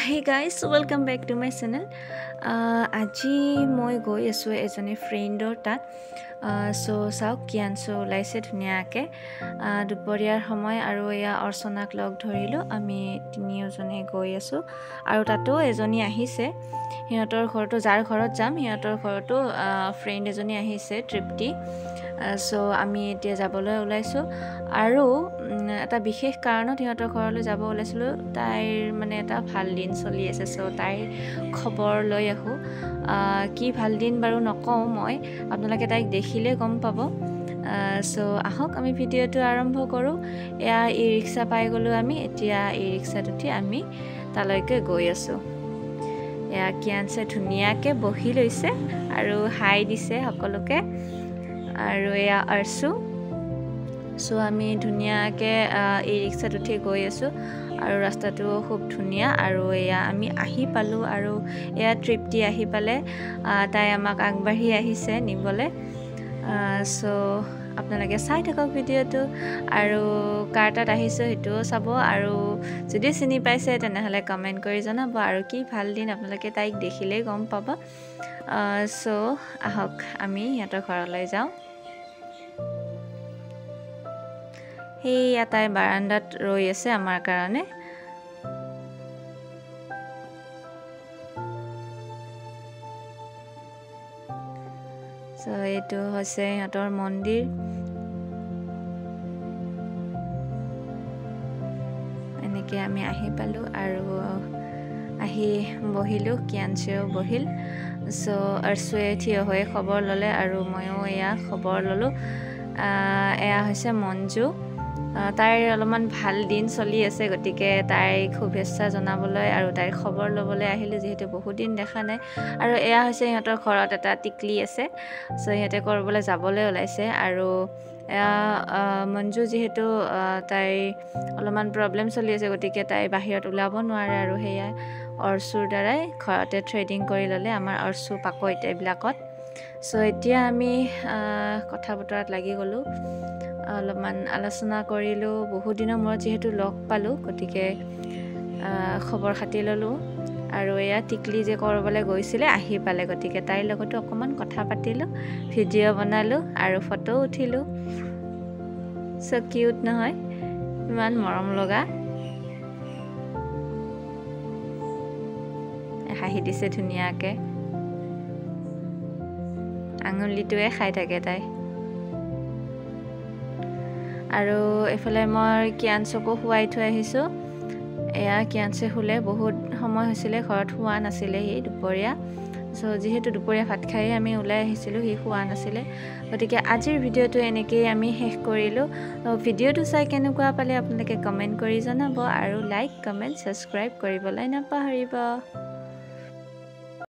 Hey guys, welcome back to my channel. আজি মই গৈ আছোঁ এজনী ফ্ৰেণ্ডৰ তাত সো চাওক কিয়ানছো ওলাইছে ধুনীয়াকৈ দুপৰীয়াৰ সময় আৰু এয়া অৰ্চনাক লগ ধৰিলোঁ আমি তিনিওজনে গৈ আছোঁ আৰু তাতো এজনী আহিছে সিহঁতৰ ঘৰতো যাৰ ঘৰত যাম সিহঁতৰ ঘৰতো ফ্ৰেণ্ড এজনী আহিছে তৃপ্তি সো আমি এতিয়া যাবলৈ ওলাইছোঁ আৰু এটা বিশেষ কাৰণত সিহঁতৰ ঘৰলৈ যাব ওলাইছিলোঁ তাইৰ মানে এটা ভাল দিন চলি আছে সো তাইৰ খবৰ লৈ আহোঁ কি ভাল দিন বাৰু নকওঁ মই আপোনালোকে তাইক দেখিলে গম পাব সো আহক আমি ভিডিঅ'টো আৰম্ভ কৰোঁ এয়া ই ৰিক্সা পাই গ'লোঁ আমি এতিয়া ই ৰিক্সাত উঠি আমি তালৈকে গৈ আছোঁ এয়া কিয়ানছে ধুনীয়াকৈ বহি লৈছে আৰু হাই দিছে সকলোকে আৰু এয়া আৰ্চু সো আমি ধুনীয়াকৈ ই ৰিক্সাত উঠি গৈ আছোঁ আৰু ৰাস্তাটো খুব ধুনীয়া আৰু এয়া আমি আহি পালোঁ আৰু এয়া তৃপ্তি আহি পালে তাই আমাক আগবাঢ়ি আহিছে নিবলৈ সো আপোনালোকে চাই থাকক ভিডিঅ'টো আৰু কাৰ তাত আহিছোঁ সেইটোও চাব আৰু যদি চিনি পাইছে তেনেহ'লে কমেণ্ট কৰি জনাব আৰু কি ভাল দিন আপোনালোকে তাইক দেখিলেই গম পাব সো আহক আমি সিহঁতৰ ঘৰলৈ যাওঁ সেইয়া তাই বাৰান্দাত ৰৈ আছে আমাৰ কাৰণে সো এইটো হৈছে সিহঁতৰ মন্দিৰ এনেকৈ আমি আহি পালোঁ আৰু আহি বহিলোঁ কিয়ানছেও বহিল সো আৰ্চুৱে থিয় হৈ খবৰ ল'লে আৰু ময়ো এয়া খবৰ ল'লোঁ এয়া হৈছে মঞ্জু তাইৰ অলপমান ভাল দিন চলি আছে গতিকে তাইক শুভেচ্ছা জনাবলৈ আৰু তাইৰ খবৰ ল'বলৈ আহিলোঁ যিহেতু বহুত দিন দেখা নাই আৰু এয়া হৈছে সিহঁতৰ ঘৰত এটা টিকলি আছে চ' সিহঁতে ক'ৰবালৈ যাবলৈ ওলাইছে আৰু এয়া মঞ্জু যিহেতু তাইৰ অলপমান প্ৰব্লেম চলি আছে গতিকে তাই বাহিৰত ওলাব নোৱাৰে আৰু সেয়াই অৰ্চুৰ দ্বাৰাই ঘৰতে থ্ৰেডিং কৰি ল'লে আমাৰ অৰ্চু পাকৈত এইবিলাকত চ' এতিয়া আমি কথা বতৰাত লাগি গ'লোঁ অলপমান আলোচনা কৰিলোঁ বহুত দিনৰ মূৰত যিহেতু লগ পালোঁ গতিকে খবৰ খাতি ল'লোঁ আৰু এয়া টিকলি যে ক'ৰবালৈ গৈছিলে আহি পালে গতিকে তাইৰ লগতো অকণমান কথা পাতিলোঁ ভিডিঅ' বনালোঁ আৰু ফটো উঠিলোঁ চ' কিউট নহয় ইমান মৰম লগা হাঁহি দিছে ধুনীয়াকৈ আঙুলিটোৱে খাই থাকে তাই আৰু এইফালে মই কিয়ানছকো শুৱাই থৈ আহিছোঁ এয়া কিয়ানছে শুলে বহুত সময় হৈছিলে ঘৰত শুৱা নাছিলে সি দুপৰীয়া চ' যিহেতু দুপৰীয়া ভাত খায়ে আমি ওলাই আহিছিলোঁ সি শুৱা নাছিলে গতিকে আজিৰ ভিডিঅ'টো এনেকৈয়ে আমি শেষ কৰিলোঁ ভিডিঅ'টো চাই কেনেকুৱা পালে আপোনালোকে কমেণ্ট কৰি জনাব আৰু লাইক কমেণ্ট ছাবস্ক্ৰাইব কৰিবলৈ নাপাহৰিব